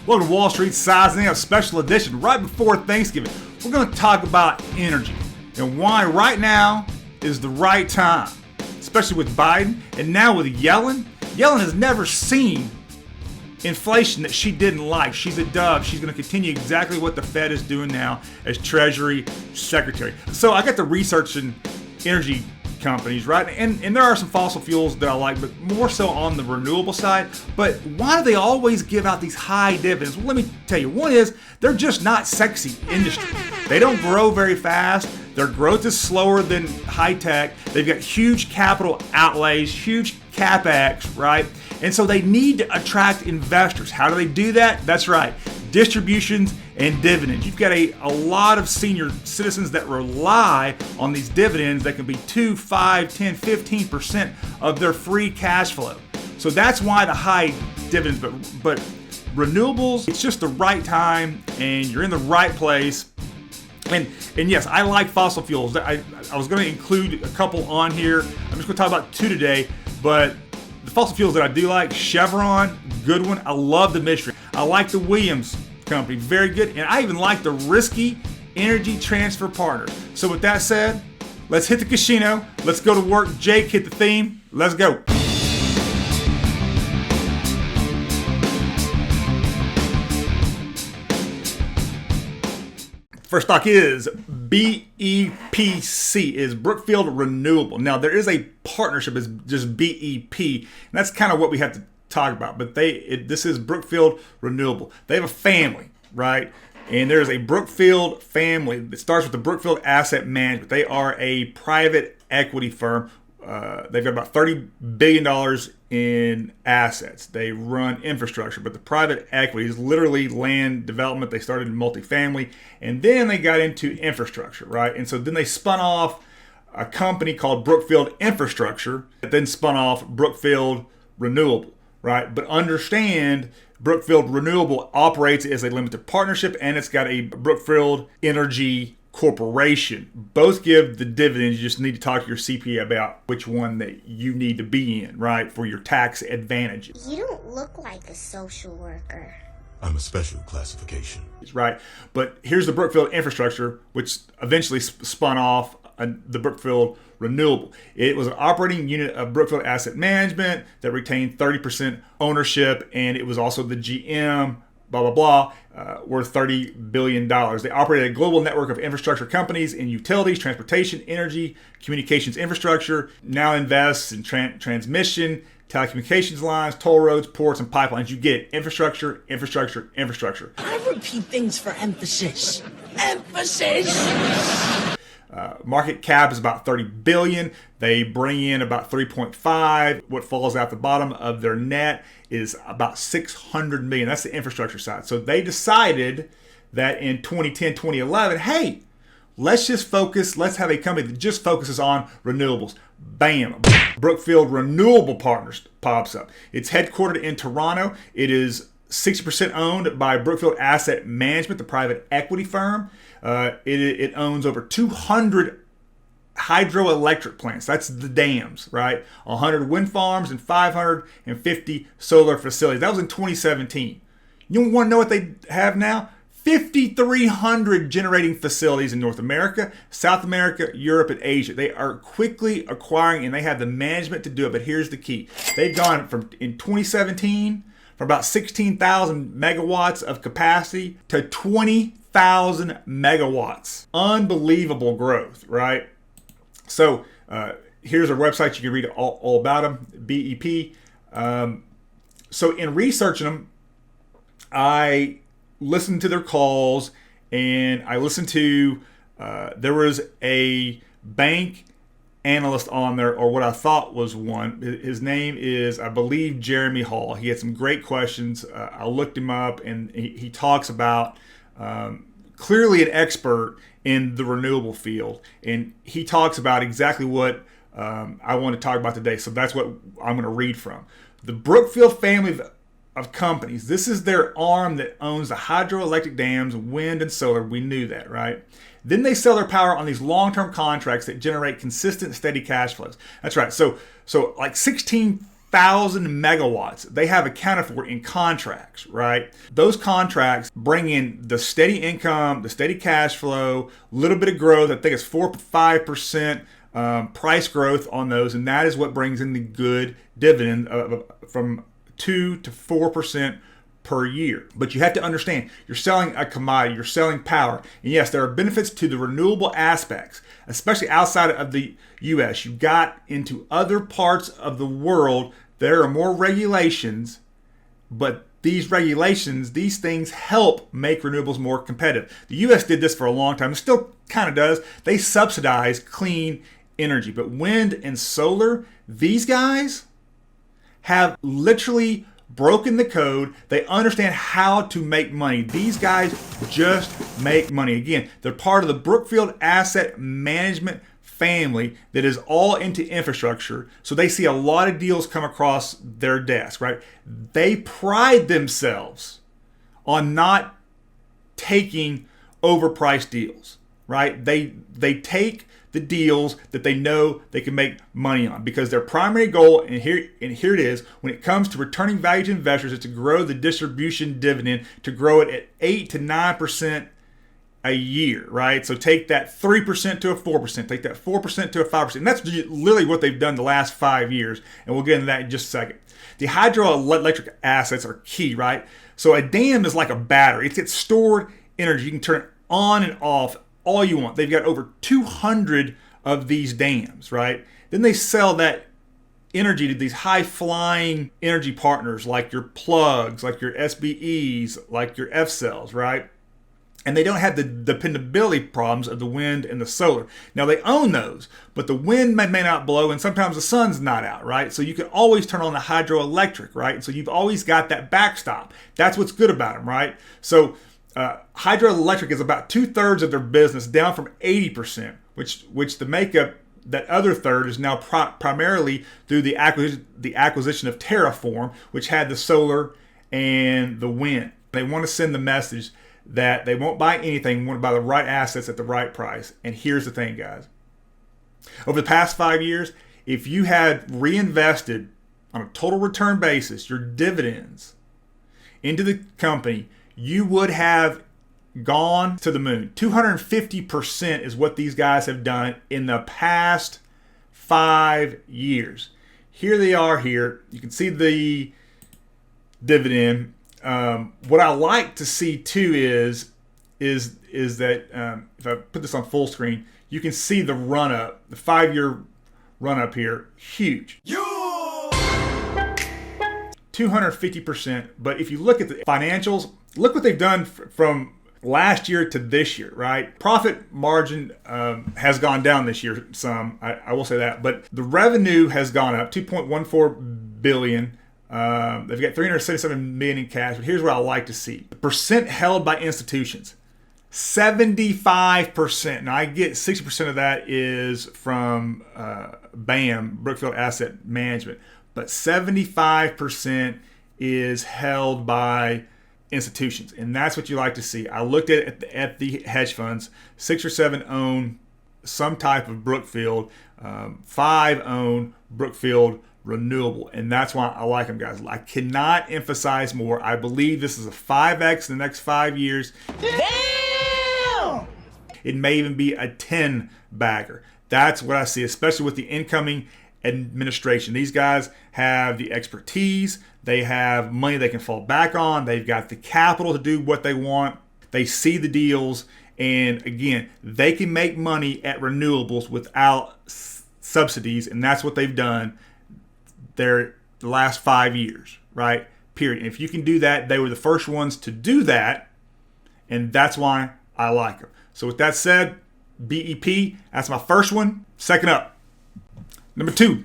Welcome to Wall Street Sizing Up Special Edition. Right before Thanksgiving, we're going to talk about energy and why right now is the right time, especially with Biden and now with Yellen. Yellen has never seen inflation that she didn't like. She's a dove. She's going to continue exactly what the Fed is doing now as Treasury Secretary. So I got to researching energy companies, right? And there are some fossil fuels that I like, but more so on the renewable side. But why do they always give out these high dividends? Well, let me tell you. One is they're just not sexy industry. They don't grow very fast. Their growth is slower than high tech. They've got huge capital outlays, huge capex, right? And so they need to attract investors. How do they do that? That's right, distributions and dividends. You've got a lot of senior citizens that rely on these dividends that can be 2, 5, 10, 15% of their free cash flow. So that's why the high dividends, but renewables, it's just the right time and you're in the right place. And yes, I like fossil fuels. I was going to include a couple on here. I'm just going to talk about two today, but the fossil fuels that I do like, Chevron, good one. I love the midstream. I like the Williams company, very good. And I even like the Risky Energy Transfer Partners. So with that said, let's hit the casino. Let's go to work. Jake, hit the theme. Let's go. First stock is BEPC, is Brookfield Renewable. Now there is a partnership, it's just BEP, and that's kind of what we have to talk about. But this is Brookfield Renewable. They have a family, right? And there's a Brookfield family that starts with the Brookfield Asset Management. They are a private equity firm. They've got about $30 billion in assets. They run infrastructure, but the private equity is literally land development. They started in multifamily, and then they got into infrastructure, right? And so then they spun off a company called Brookfield Infrastructure, that then spun off Brookfield Renewable, right? But understand, Brookfield Renewable operates as a limited partnership, and it's got a Brookfield Energy Corporation. Both give the dividends. You just need to talk to your CPA about which one that you need to be in, right, for your tax advantages. You don't look like a social worker. I'm a special classification. Right, but here's the Brookfield Infrastructure, which eventually spun off the Brookfield Renewable. It was an operating unit of Brookfield Asset Management that retained 30% ownership, and it was also the GM, blah, blah, blah, worth $30 billion. They operated a global network of infrastructure companies in utilities, transportation, energy, communications infrastructure, now invests in transmission, telecommunications lines, toll roads, ports, and pipelines. You get infrastructure, infrastructure, infrastructure. I repeat things for emphasis. Emphasis! Market cap is about 30 billion. They bring in about 3.5. What falls out the bottom of their net is about 600 million. That's the infrastructure side. So they decided that in 2010, 2011, hey, let's just focus. Let's have a company that just focuses on renewables. Bam. Brookfield Renewable Partners pops up. It's headquartered in Toronto. It is 60% owned by Brookfield Asset Management, the private equity firm. It owns over 200 hydroelectric plants. That's the dams, right? 100 wind farms and 550 solar facilities. That was in 2017. You want to know what they have now? 5,300 generating facilities in North America, South America, Europe, and Asia. They are quickly acquiring, and they have the management to do it. But here's the key. They've gone from, in 2017, from about 16,000 megawatts of capacity to 20,000 megawatts. Unbelievable growth, right? So here's our website. You can read all about them, BEP. So in researching them, I listened to their calls, and I listened to, there was a bank analyst on there, or what I thought was one. His name is, I believe, Jeremy Hall. He had some great questions. I looked him up, and he talks about, clearly an expert in the renewable field, and he talks about exactly what I want to talk about today. So that's what I'm going to read from. The Brookfield family of companies, this is their arm that owns the hydroelectric dams, wind and solar. We knew that, right? Then they sell their power on these long-term contracts that generate consistent, steady cash flows. That's right. So like 16 1,000 megawatts they have accounted for in contracts, right? Those contracts bring in the steady income, the steady cash flow, a little bit of growth. I think it's 4-5% price growth on those, and that is what brings in the good dividend from 2 to 4% per year. But you have to understand, you're selling a commodity, you're selling power. And yes, there are benefits to the renewable aspects, especially outside of the US. You got into other parts of the world, there are more regulations, but these regulations, these things help make renewables more competitive. The US did this for a long time, it still kind of does. They subsidize clean energy, but wind and solar, these guys have literally broken the code. They understand how to make money. These guys just make money. Again, they're part of the Brookfield Asset Management family that is all into infrastructure. So they see a lot of deals come across their desk, right? They pride themselves on not taking overpriced deals, right? They take the deals that they know they can make money on, because their primary goal, and here it is, when it comes to returning value to investors, is to grow the distribution dividend, to grow it at 8 to 9% a year, right? So take that 3% to a 4%, take that 4% to a 5%. And that's literally what they've done the last 5 years, and we'll get into that in just a second. The hydroelectric assets are key, right? So a dam is like a battery. It's stored energy. You can turn it on and off all you want. They've got over 200 of these dams, right? Then they sell that energy to these high-flying energy partners like your plugs, like your SBEs, like your F cells, right? And they don't have the dependability problems of the wind and the solar. Now, they own those, but the wind may not blow, and sometimes the sun's not out, right? So you can always turn on the hydroelectric, right? So you've always got that backstop. That's what's good about them, right? So hydroelectric is about 2/3 of their business, down from 80%, which the makeup, that other third, is now primarily through the acquisition of Terraform, which had the solar and the wind. They want to send the message that they won't buy anything, they want to buy the right assets at the right price. And here's the thing, guys. Over the past 5 years, if you had reinvested on a total return basis your dividends into the company, you would have gone to the moon. 250% is what these guys have done in the past 5 years. Here they are here. You can see the dividend. What I like to see too is that if I put this on full screen, you can see the run up, the 5-year run up here, huge. 250%. But if you look at the financials, look what they've done from last year to this year, right? Profit margin has gone down this year some, I will say that, but the revenue has gone up, 2.14 billion. They've got 377 million in cash. But here's what I like to see: the percent held by institutions, 75%. Now I get 60% of that is from BAM, Brookfield Asset Management, but 75% is held by institutions, and that's what you like to see. I looked at the hedge funds. 6 or 7 own some type of Brookfield, 5 own Brookfield Renewable, and that's why I like them, guys. I cannot emphasize more. I believe this is a 5x in the next 5 years. Damn! It may even be a 10 bagger. That's what I see, especially with the incoming administration. These guys have the expertise, they have money they can fall back on, they've got the capital to do what they want, they see the deals, and again, they can make money at renewables without subsidies, and that's what they've done the last 5 years, right? Period. And if you can do that, they were the first ones to do that, and that's why I like them. So with that said, BEP, that's my first one. Second up, number 2,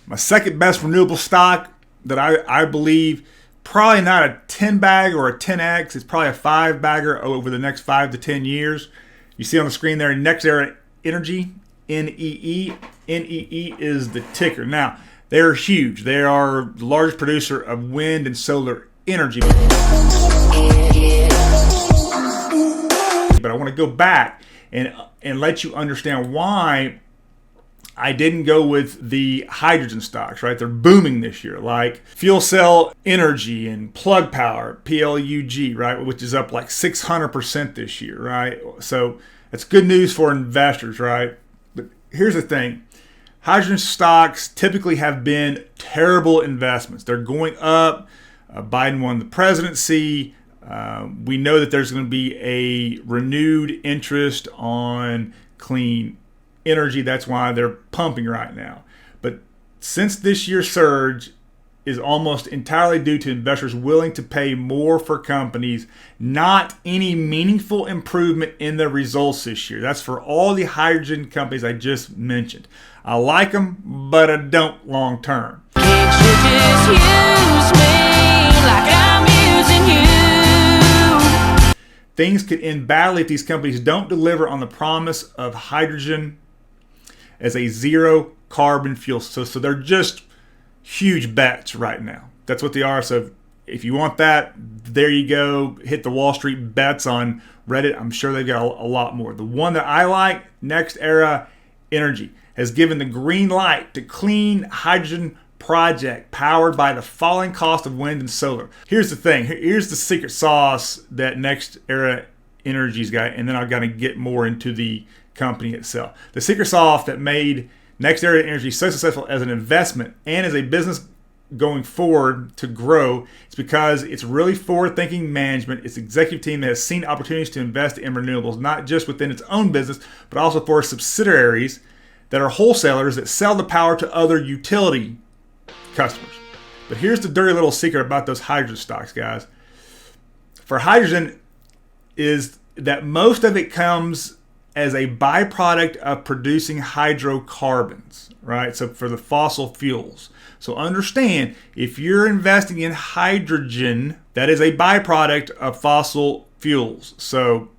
my second best renewable stock that I believe, probably not a 10 bag or a 10x, it's probably a 5 bagger over the next 5 to 10 years. You see on the screen there, NextEra Energy, NEE. NEE is the ticker. Now, they're huge. They are the largest producer of wind and solar energy. But I want to go back and let you understand why I didn't go with the hydrogen stocks, right? They're booming this year, like Fuel Cell Energy and Plug Power, PLUG, right? Which is up like 600% this year, right? So that's good news for investors, right? But here's the thing. Hydrogen stocks typically have been terrible investments. They're going up. Biden won the presidency. We know that there's going to be a renewed interest on clean energy. That's why they're pumping right now. But since this year's surge is almost entirely due to investors willing to pay more for companies, not any meaningful improvement in their results this year. That's for all the hydrogen companies I just mentioned. I like them, but I don't long term. Can't you just use me like I'm using you? Things could end badly if these companies don't deliver on the promise of hydrogen as a zero carbon fuel. So they're just huge bets right now. That's what they are. So if you want that, there you go. Hit the Wall Street bets on Reddit. I'm sure they've got a lot more. The one that I like, Next Era Energy, has given the green light to clean hydrogen project powered by the falling cost of wind and solar. Here's the thing. Here's the secret sauce that Next Era Energy's got, and then I'm going to get more into the company itself. The secret sauce that made Next Era Energy so successful as an investment and as a business going forward to grow is because it's really forward-thinking management. It's an executive team that has seen opportunities to invest in renewables, not just within its own business, but also for subsidiaries that are wholesalers that sell the power to other utility customers. But here's the dirty little secret about those hydrogen stocks, guys. For hydrogen is that most of it comes as a byproduct of producing hydrocarbons, right? So for the fossil fuels. So understand, if you're investing in hydrogen, that is a byproduct of fossil fuels. So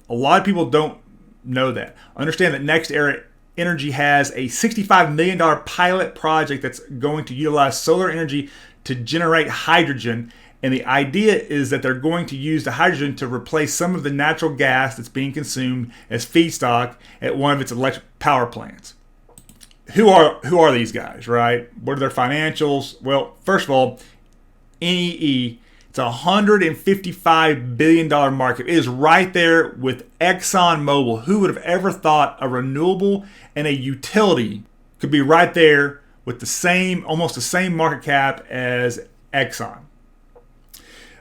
a lot of people don't know that. Understand that Next Era Energy has a $65 million pilot project that's going to utilize solar energy to generate hydrogen. And the idea is that they're going to use the hydrogen to replace some of the natural gas that's being consumed as feedstock at one of its electric power plants. Who are these guys, right? What are their financials? Well, first of all, NEE, it's a $155 billion market. It is right there with ExxonMobil. Who would have ever thought a renewable and a utility could be right there with almost the same market cap as Exxon?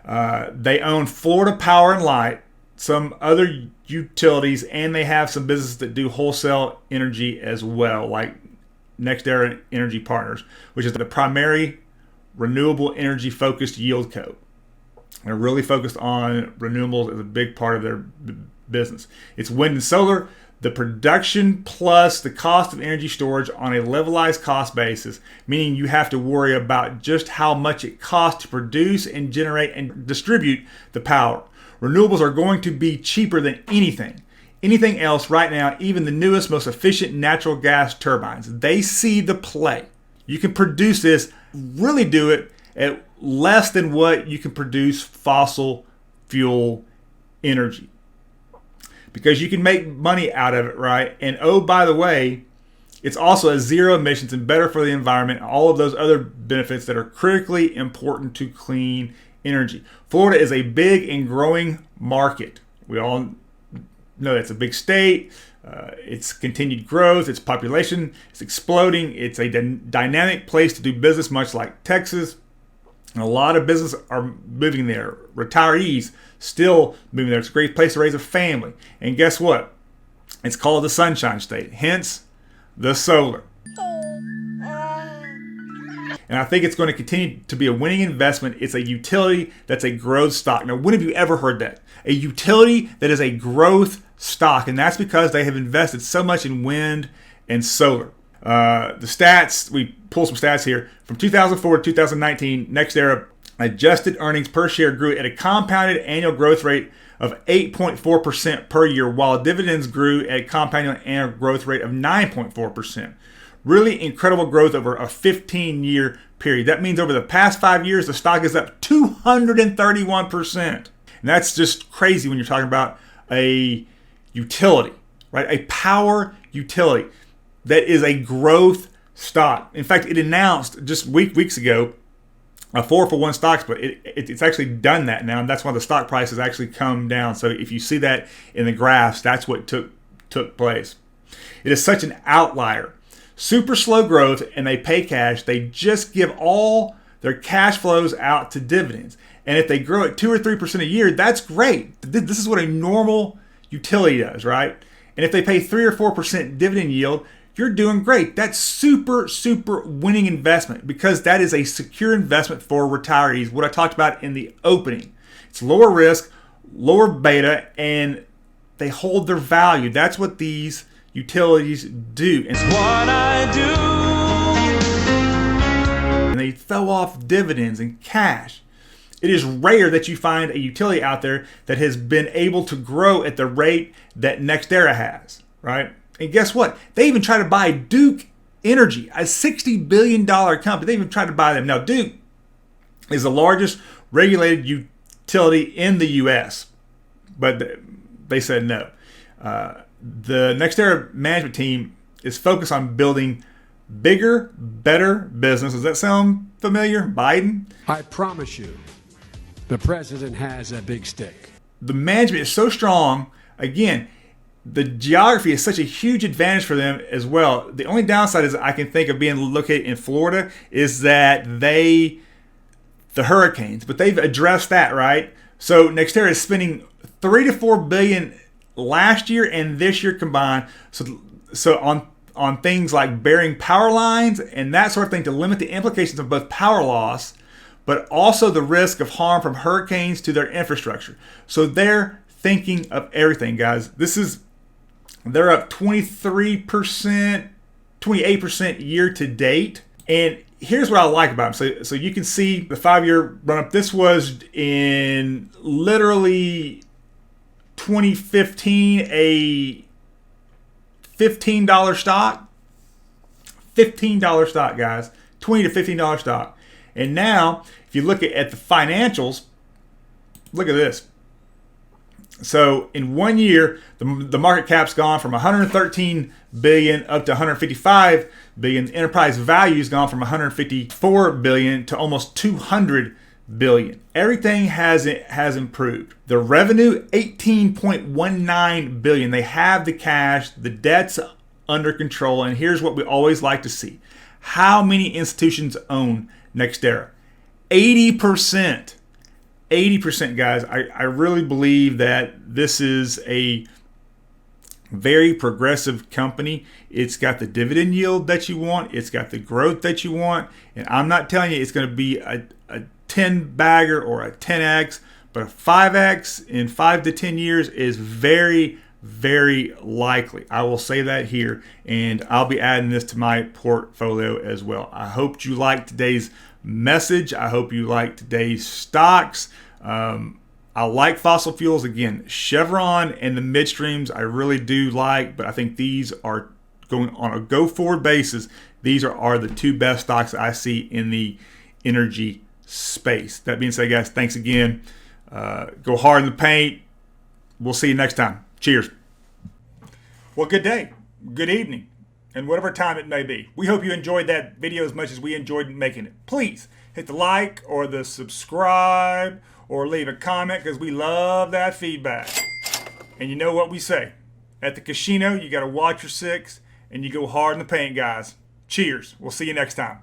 They own Florida Power and Light, some other utilities, and they have some businesses that do wholesale energy as well, like Next Era Energy Partners, which is the primary renewable energy focused yield co. They're really focused on renewables as a big part of their business. It's wind and solar, the production plus the cost of energy storage on a levelized cost basis, meaning you have to worry about just how much it costs to produce and generate and distribute the power. Renewables are going to be cheaper than anything else right now, even the newest, most efficient natural gas turbines. They see the play. You can produce this, really do it at less than what you can produce fossil fuel energy, because you can make money out of it, right? And oh, by the way, it's also a zero emissions and better for the environment, all of those other benefits that are critically important to clean energy. Florida is a big and growing market. We all know it's a big state. It's continued growth, its population is exploding. It's a dynamic place to do business, much like Texas. And a lot of business are moving there. Retirees still moving there. It's a great place to raise a family. And guess what? It's called the Sunshine State, hence the solar. And I think it's going to continue to be a winning investment. It's a utility that's a growth stock. Now, when have you ever heard that? A utility that is a growth stock. And that's because they have invested so much in wind and solar. The stats, we pull some stats here. From 2004 to 2019, Next Era adjusted earnings per share grew at a compounded annual growth rate of 8.4% per year, while dividends grew at a compounded annual growth rate of 9.4%. Really incredible growth over a 15-year period. That means over the past 5 years, the stock is up 231%. And that's just crazy when you're talking about a utility, right? A power utility. that is a growth stock. In fact, it announced just weeks ago a 4-for-1 stock split. It's actually done that now, and that's why the stock price has actually come down. So if you see that in the graphs, that's what took place. It is such an outlier. Super slow growth, and they pay cash. They just give all their cash flows out to dividends. And if they grow at 2 or 3% a year, that's great. This is what a normal utility does, right? And if they pay 3 or 4% dividend yield, you're doing great. That's super, super winning investment because that is a secure investment for retirees. What I talked about in the opening. It's lower risk, lower beta, and they hold their value. That's what these utilities do. And What I do. And they throw off dividends and cash. It is rare that you find a utility out there that has been able to grow at the rate that NextEra has, right? And guess what? They even try to buy Duke Energy, a $60 billion company. They even tried to buy them. Now, Duke is the largest regulated utility in the U.S., but they said no. The NextEra management team is focused on building bigger, better business. Does that sound familiar? Biden? I promise you, the president has a big stick. The management is so strong. Again, the geography is such a huge advantage for them as well. The only downside is I can think of being located in Florida is that the hurricanes, but they've addressed that, right? So NextEra is spending $3 to $4 billion last year and this year combined. So on things like burying power lines and that sort of thing to limit the implications of both power loss, but also the risk of harm from hurricanes to their infrastructure. So they're thinking of everything, guys. They're up 23%, 28% year to date. And here's what I like about them. So you can see the 5-year run up. This was in literally 2015, a $15 stock. $15 stock, guys. $20 to $15 stock. And now, if you look at the financials, look at this. So in 1 year, the market cap's gone from 113 billion up to 155 billion. The enterprise value's gone from 154 billion to almost 200 billion. Everything has improved. The revenue, 18.19 billion. They have the cash, the debt's under control, and here's what we always like to see. How many institutions own NextEra? 80%. 80%, guys. I really believe that this is a very progressive company. It's got the dividend yield that you want. It's got the growth that you want. And I'm not telling you it's going to be a 10 bagger or a 10x, but a 5x in 5 to 10 years is very, very likely. I will say that here, and I'll be adding this to my portfolio as well. I hope you liked today's message. I hope you like today's stocks. I like fossil fuels. Again, Chevron and the midstreams I really do like, but I think these are going on a go forward basis. These are the two best stocks I see in the energy space. That being said, guys, thanks again. Go hard in the paint. We'll see you next time. Cheers. Well, good day, good evening, and whatever time it may be. We hope you enjoyed that video as much as we enjoyed making it. Please hit the like or the subscribe or leave a comment because we love that feedback. And you know what we say. At the casino, you got to watch your six and you go hard in the paint, guys. Cheers. We'll see you next time.